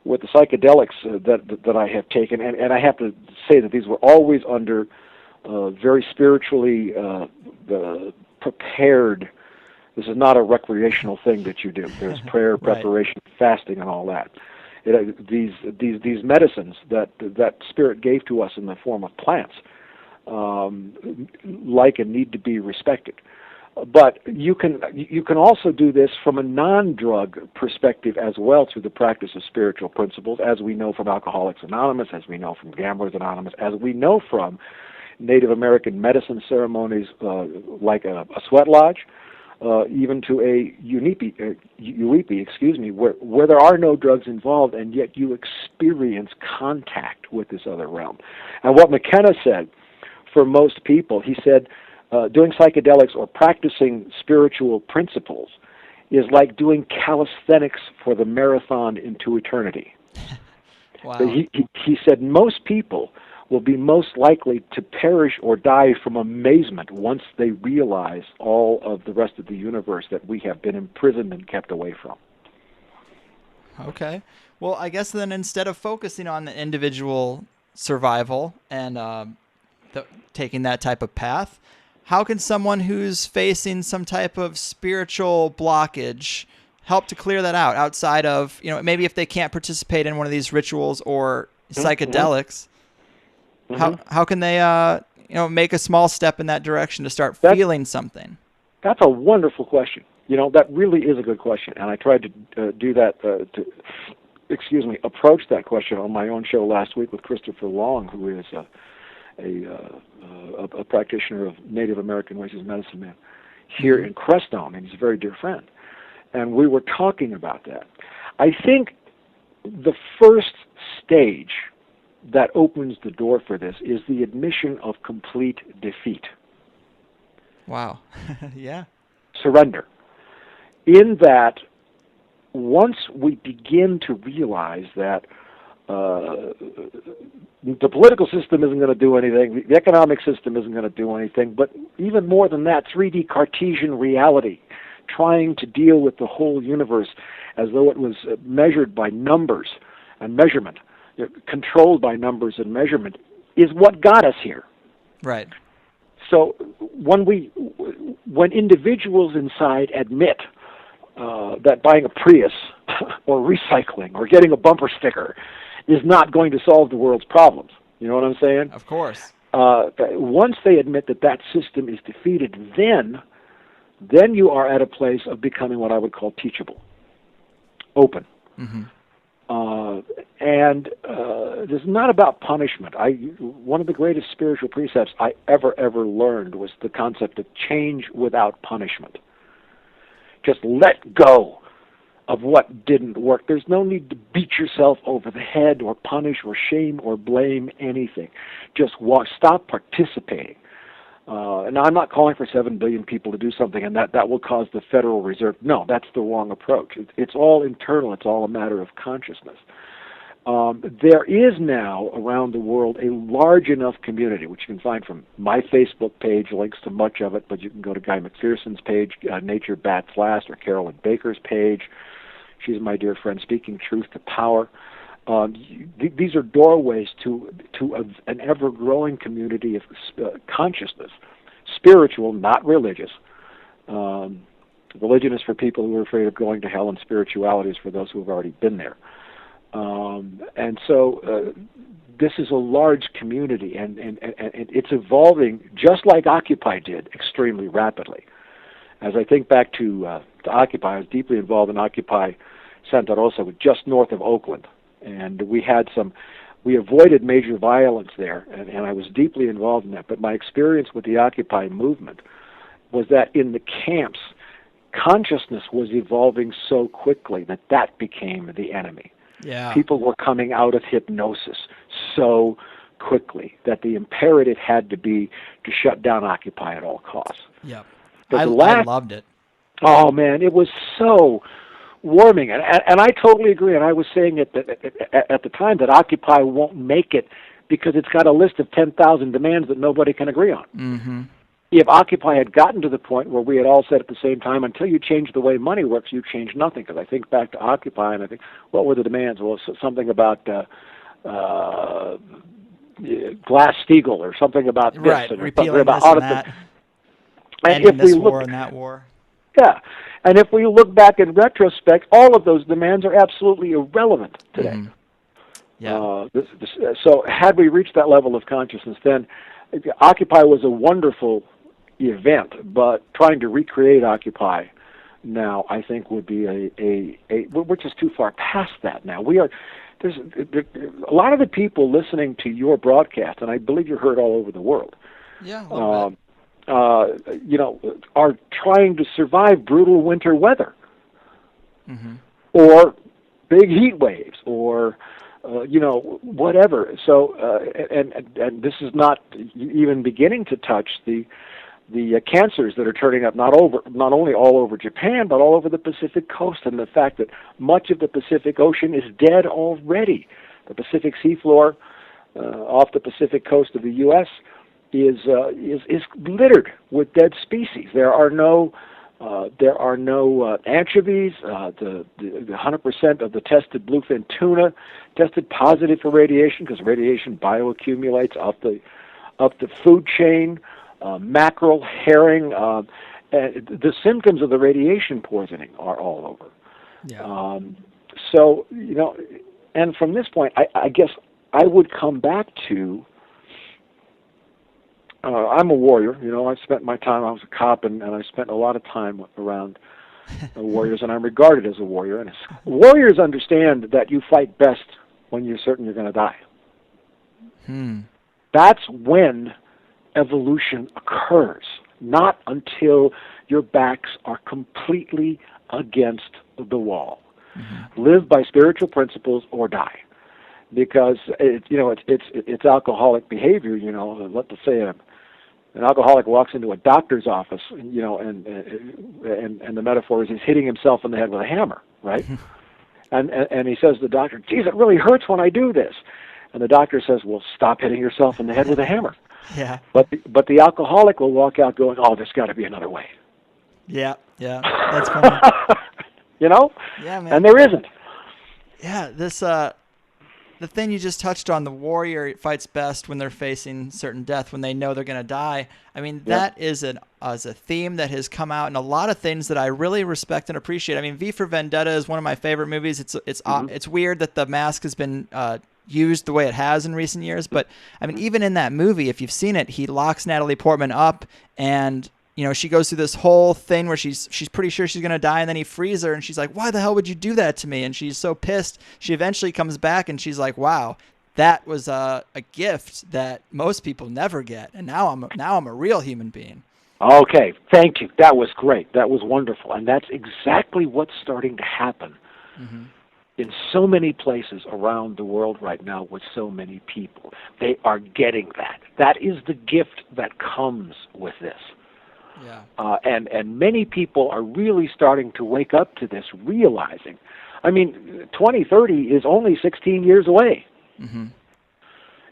the psychedelics that I have taken, and I have to say that these were always under very spiritually prepared. This is not a recreational thing that you do. There's prayer, Right. preparation, fasting, and all that. These medicines that Spirit gave to us in the form of plants, like and need to be respected. But you can also do this from a non-drug perspective as well through the practice of spiritual principles, as we know from Alcoholics Anonymous, as we know from Gamblers Anonymous, as we know from Native American medicine ceremonies like a sweat lodge, even to a Uipi, where there are no drugs involved, and yet you experience contact with this other realm. And what McKenna said, for most people, he said, doing psychedelics or practicing spiritual principles is like doing calisthenics for the marathon into eternity. Wow. He said most people will be most likely to perish or die from amazement once they realize all of the rest of the universe that we have been imprisoned and kept away from. Okay. Well, I guess then instead of focusing on the individual survival and taking that type of path, how can someone who's facing some type of spiritual blockage help to clear that out outside of, maybe if they can't participate in one of these rituals or psychedelics, how can they, make a small step in that direction to start feeling something? That's a wonderful question. That really is a good question. And I tried to do that, approach that question on my own show last week with Christopher Long, who is a practitioner of Native American races medicine man here in Crestone, and he's a very dear friend. And we were talking about that. I think the first stage that opens the door for this is the admission of complete defeat. Wow. Yeah. Surrender. In that, once we begin to realize that the political system isn't going to do anything, the economic system isn't going to do anything, but even more than that, 3D Cartesian reality, trying to deal with the whole universe as though it was measured by numbers and measurement, controlled by numbers and measurement, is what got us here. Right. So when individuals inside admit that buying a Prius or recycling or getting a bumper sticker is not going to solve the world's problems, you know what I'm saying? Of course. Once they admit that system is defeated, then you are at a place of becoming what I would call teachable, open. Mm-hmm. And this is not about punishment. One of the greatest spiritual precepts I ever learned was the concept of change without punishment. Just let go of what didn't work. There's no need to beat yourself over the head or punish or shame or blame anything. Just stop participating. And I'm not calling for 7 billion people to do something and that will cause the Federal Reserve. No, that's the wrong approach. It's all internal. It's all a matter of consciousness. There is now around the world a large enough community, which you can find from my Facebook page, links to much of it, but you can go to Guy McPherson's page, Nature Bats Last, or Carolyn Baker's page. She's my dear friend, Speaking Truth to Power. These are doorways to an ever-growing community of consciousness, spiritual, not religious. Religion is for people who are afraid of going to hell, and spirituality is for those who have already been there. And so this is a large community, and it's evolving just like Occupy did, extremely rapidly. As I think back to Occupy, I was deeply involved in Occupy Santa Rosa, just north of Oakland. And we avoided major violence there, and I was deeply involved in that. But my experience with the Occupy movement was that in the camps, consciousness was evolving so quickly that became the enemy. Yeah. People were coming out of hypnosis. so quickly that the imperative had to be to shut down Occupy at all costs. Yep. But I last, loved it. Oh, man, it was so warming. And I totally agree. And I was saying at the time that Occupy won't make it because it's got a list of 10,000 demands that nobody can agree on. Mm-hmm. If Occupy had gotten to the point where we had all said at the same time, until you change the way money works, you change nothing. Because I think back to Occupy, and I think, what were the demands? Well, something about Glass-Steagall, or something about this. Right, and repealing about this and that. And ending if this we war look, and that war. yeah, and if we look back in retrospect, all of those demands are absolutely irrelevant today. Mm-hmm. Yeah. So had we reached that level of consciousness, then Occupy was a wonderful event, but trying to recreate Occupy now, I think, would be we're just too far past that now. There's a lot of the people listening to your broadcast, and I believe you're heard all over the world. Yeah, a little bit. Are trying to survive brutal winter weather, Mm-hmm. or big heat waves, or whatever. So, and this is not even beginning to touch the cancers that are turning up not only all over Japan, but all over the Pacific coast, and the fact that much of the Pacific Ocean is dead already. The Pacific seafloor off the Pacific coast of the U.S. is littered with dead species. There are no anchovies. The 100% of the tested bluefin tuna tested positive for radiation, because radiation bioaccumulates up the food chain. Mackerel, herring. The symptoms of the radiation poisoning are all over. Yeah. So, and from this point, I guess I would come back to. I'm a warrior. I spent my time. I was a cop, and I spent a lot of time around warriors, and I'm regarded as a warrior. And warriors understand that you fight best when you're certain you're going to die. That's when evolution occurs, not until your backs are completely against the wall. Mm-hmm. Live by spiritual principles or die, because it's alcoholic behavior. Let's say an alcoholic walks into a doctor's office, and the metaphor is he's hitting himself in the head with a hammer, right? and he says to the doctor, "Geez, it really hurts when I do this." And the doctor says, "Well, stop hitting yourself in the head with a hammer." Yeah. But the alcoholic will walk out going, "Oh, there's got to be another way." Yeah. That's funny. Yeah, man. And there isn't. Yeah, this the thing you just touched on, the warrior fights best when they're facing certain death, when they know they're going to die. I mean, that is a theme that has come out in a lot of things that I really respect and appreciate. I mean, V for Vendetta is one of my favorite movies. It's weird that the mask has been used the way it has in recent years, but I mean, even in that movie, if you've seen it, he locks Natalie Portman up, and she goes through this whole thing where she's pretty sure she's going to die, and then he frees her, and she's like, "Why the hell would you do that to me?" And she's so pissed. She eventually comes back, and she's like, "Wow, that was a gift that most people never get, and now I'm a real human being." Okay, thank you. That was great. That was wonderful, and that's exactly what's starting to happen in so many places around the world right now with so many people. They are getting that. That is the gift that comes with this. Yeah. And many people are really starting to wake up to this, realizing, 2030 is only 16 years away. Mm-hmm.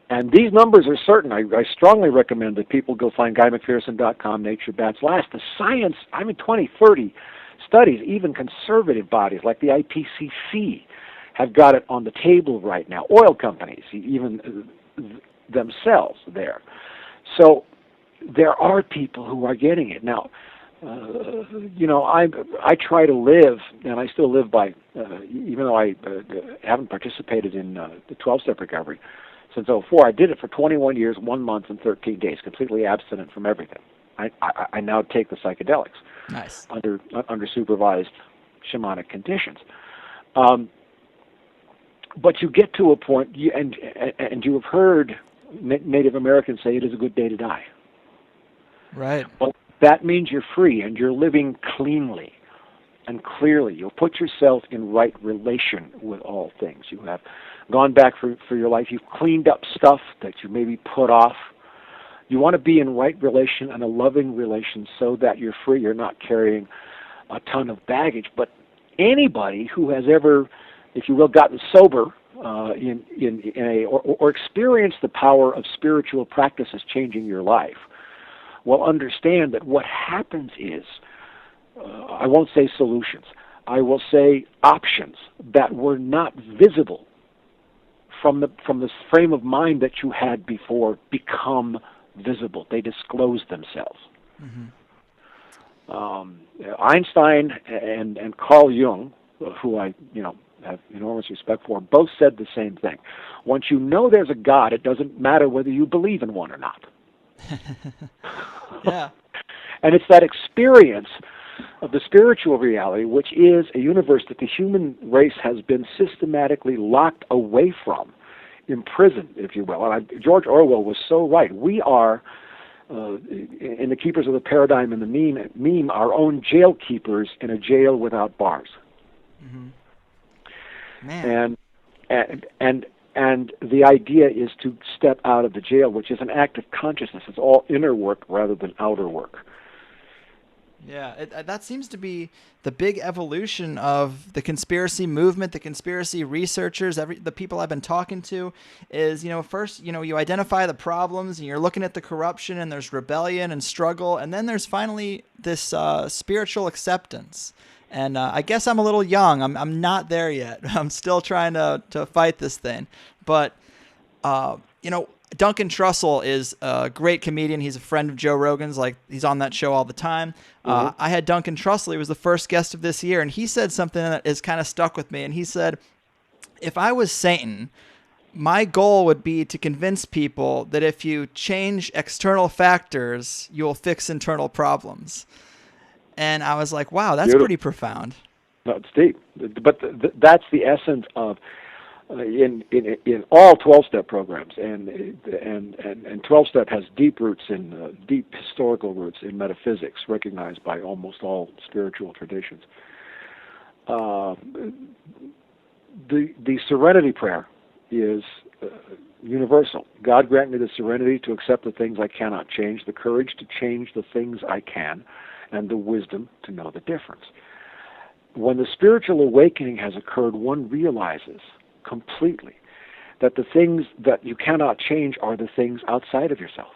And these numbers are certain. I strongly recommend that people go find GuyMcPherson.com, Nature Bats Last. The science, 2030 studies, even conservative bodies like the IPCC have got it on the table right now. Oil companies, even themselves there. So there are people who are getting it. Now, I try to live, and I still live by, even though I haven't participated in the 12-step recovery since 2004, I did it for 21 years, 1 month, and 13 days, completely abstinent from everything. I now take the psychedelics. Nice. Under supervised shamanic conditions. But you get to a point, and you have heard Native Americans say it is a good day to die. Right. Well, that means you're free and you're living cleanly. and clearly. You'll put yourself in right relation with all things. You have gone back for your life. You've cleaned up stuff that you maybe put off. You want to be in right relation and a loving relation so that you're free. You're not carrying a ton of baggage. But anybody who has ever, if you will, gotten sober or experienced the power of spiritual practices changing your life will understand that what happens is, I won't say solutions, I will say options that were not visible from the frame of mind that you had before become visible. They disclose themselves. Mm-hmm. Einstein and Carl Jung, who I have enormous respect for, both said the same thing. Once you know there's a God, it doesn't matter whether you believe in one or not. Yeah. And it's that experience of the spiritual reality, which is a universe that the human race has been systematically locked away from, imprisoned, if you will. And George Orwell was so right. We are, in the Keepers of the Paradigm and the meme, our own jail keepers in a jail without bars. Mm-hmm. Man. And the idea is to step out of the jail, which is an act of consciousness. It's all inner work rather than outer work. Yeah, that seems to be the big evolution of the conspiracy movement, the conspiracy researchers, the people I've been talking to is, first, you identify the problems and you're looking at the corruption and there's rebellion and struggle. And then there's finally this spiritual acceptance. And I guess I'm a little young. I'm not there yet. I'm still trying to fight this thing. But, Duncan Trussell is a great comedian. He's a friend of Joe Rogan's. He's on that show all the time. Mm-hmm. I had Duncan Trussell. He was the first guest of this year. And he said something that has kind of stuck with me. And he said, if I was Satan, my goal would be to convince people that if you change external factors, you'll fix internal problems. And I was like, wow, that's Beautiful. Pretty profound. No, it's deep. But that's the essence of in all 12-step programs, and 12-step has deep roots deep historical roots in metaphysics, recognized by almost all spiritual traditions. The serenity prayer is universal. God grant me the serenity to accept the things I cannot change, the courage to change the things I can, and the wisdom to know the difference. When the spiritual awakening has occurred, one realizes completely that the things that you cannot change are the things outside of yourself.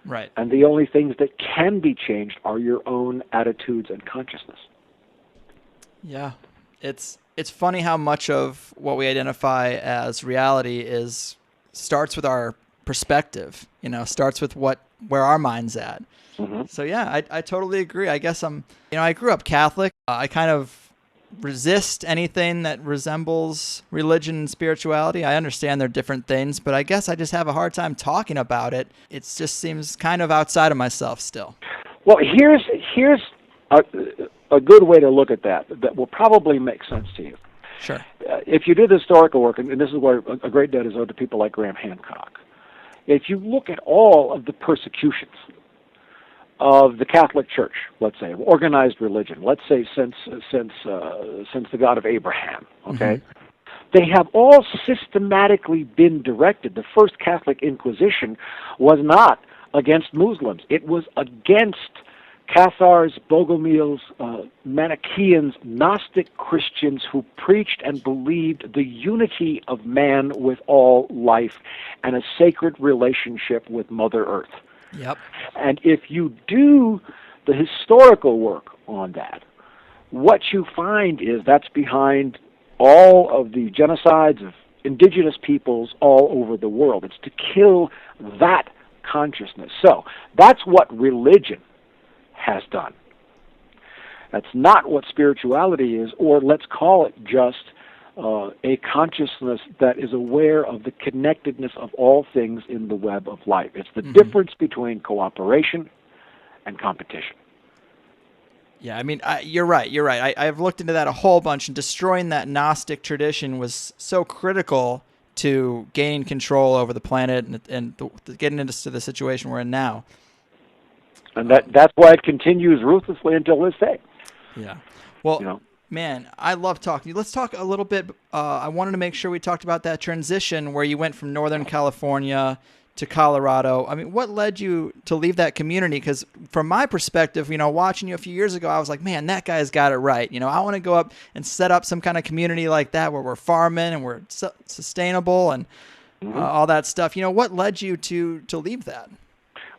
Right. And the only things that can be changed are your own attitudes and consciousness. Yeah. It's funny how much of what we identify as reality starts with our perspective, starts with where our mind's at. Mm-hmm. So yeah, I totally agree. I guess I grew up Catholic. I kind of resist anything that resembles religion and spirituality. I understand they're different things, but I guess I just have a hard time talking about it. It just seems kind of outside of myself still. Well, here's a good way to look at that will probably make sense to you. Sure. If you do the historical work, and this is where a great debt is owed to people like Graham Hancock, if you look at all of the persecutions of the Catholic Church, let's say, organized religion, let's say since the God of Abraham, okay? Mm-hmm. They have all systematically been directed. The first Catholic Inquisition was not against Muslims. It was against Cathars, Bogomils, Manichaeans, Gnostic Christians who preached and believed the unity of man with all life and a sacred relationship with Mother Earth. Yep. And if you do the historical work on that, what you find is that's behind all of the genocides of indigenous peoples all over the world. It's to kill that consciousness. So that's what religion has done. That's not what spirituality is, or let's call it just a consciousness that is aware of the connectedness of all things in the web of life. It's the difference between cooperation and competition. Yeah, I mean, you're right. I've looked into that a whole bunch, and destroying that Gnostic tradition was so critical to gaining control over the planet and getting into the situation we're in now. And that's why it continues ruthlessly until this day. Yeah. Well, Man, I love talking to you. Let's talk a little bit. I wanted to make sure we talked about that transition where you went from Northern California to Colorado. I mean, what led you to leave that community? Because from my perspective, watching you a few years ago, I was like, man, that guy's got it right. I want to go up and set up some kind of community like that where we're farming and we're sustainable and all that stuff. What led you to leave that?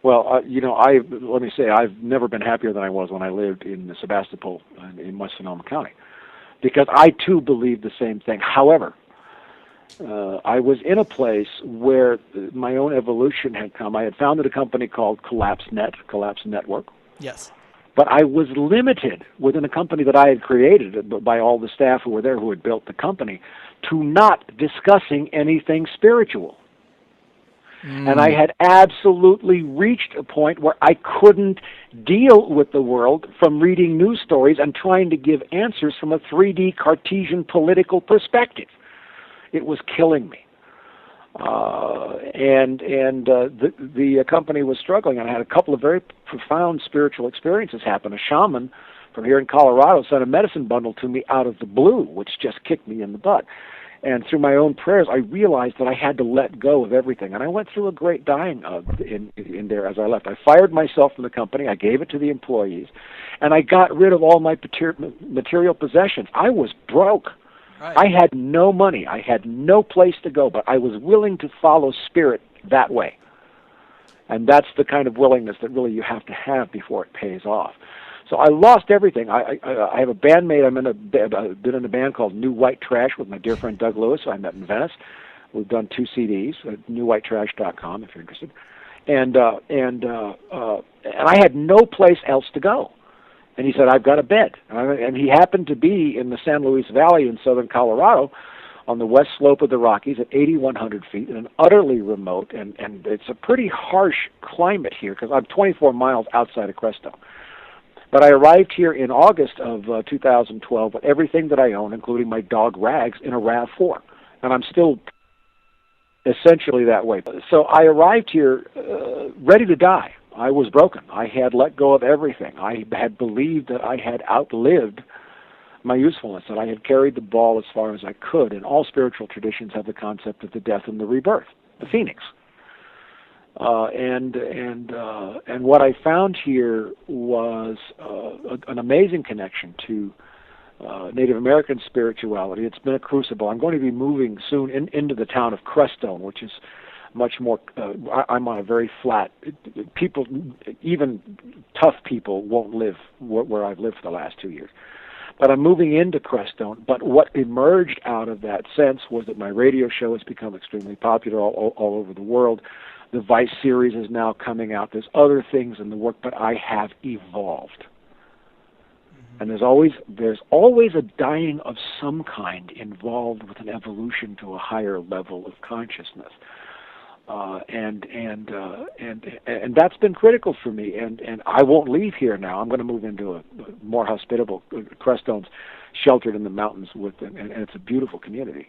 Well, let me say, I've never been happier than I was when I lived in Sebastopol in West Sonoma County, because I too believe the same thing. However, I was in a place where my own evolution had come. I had founded a company called Collapse Network. Yes. But I was limited within a company that I had created by all the staff who were there who had built the company to not discussing anything spiritual. And I had absolutely reached a point where I couldn't deal with the world from reading news stories and trying to give answers from a 3D Cartesian political perspective. It was killing me. The company was struggling, and I had a couple of very profound spiritual experiences happen. A shaman from here in Colorado sent a medicine bundle to me out of the blue, which just kicked me in the butt. And through my own prayers, I realized that I had to let go of everything. And I went through a great dying in there as I left. I fired myself from the company. I gave it to the employees. And I got rid of all my material possessions. I was broke. Right. I had no money. I had no place to go. But I was willing to follow spirit that way. And that's the kind of willingness that really you have to have before it pays off. So I lost everything. I have a bandmate. I've been in a band called New White Trash with my dear friend Doug Lewis, who I met in Venice. We've done 2 CDs at newwhitetrash.com if you're interested. And I had no place else to go. And he said, I've got a bed. And he happened to be in the San Luis Valley in southern Colorado on the west slope of the Rockies at 8,100 feet in an utterly remote, and it's a pretty harsh climate here because I'm 24 miles outside of Crestone. But I arrived here in August of 2012 with everything that I own, including my dog Rags, in a RAV4. And I'm still essentially that way. So I arrived here ready to die. I was broken. I had let go of everything. I had believed that I had outlived my usefulness, that I had carried the ball as far as I could. And all spiritual traditions have the concept of the death and the rebirth, the phoenix. And what I found here was an amazing connection to Native American spirituality. It's been a crucible. I'm going to be moving soon into the town of Crestone, which is much more. I'm on a very flat. People, even tough people, won't live where I've lived for the last 2 years. But I'm moving into Crestone. But what emerged out of that sense was that my radio show has become extremely popular all over the world. The Vice series is now coming out. There's other things in the work, but I have evolved. Mm-hmm. And there's always a dying of some kind involved with an evolution to a higher level of consciousness. And that's been critical for me. And I won't leave here now. I'm going to move into a more hospitable. Crestone's sheltered in the mountains and it's a beautiful community.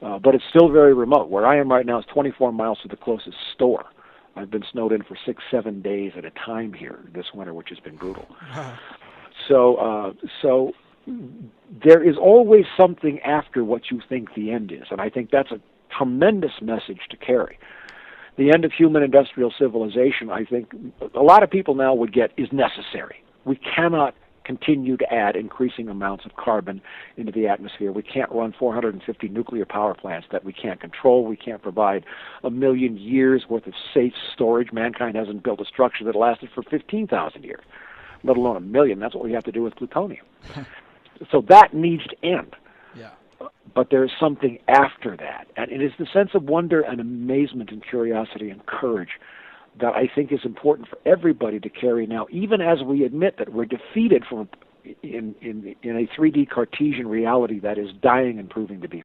But it's still very remote. Where I am right now is 24 miles to the closest store. I've been snowed in for 6-7 days at a time here this winter, which has been brutal. So there is always something after what you think the end is, and I think that's a tremendous message to carry. The end of human industrial civilization, I think, a lot of people now would get is necessary. We cannot continue to add increasing amounts of carbon into the atmosphere. We can't run 450 nuclear power plants that we can't control. We can't provide 1 million years worth of safe storage. Mankind hasn't built a structure that lasted for 15,000 years, let alone 1 million. That's what we have to do with plutonium. So that needs to end. Yeah. But there is something after that. And it is the sense of wonder and amazement and curiosity and courage that I think is important for everybody to carry now, even as we admit that we're defeated in a 3D Cartesian reality that is dying and proving to be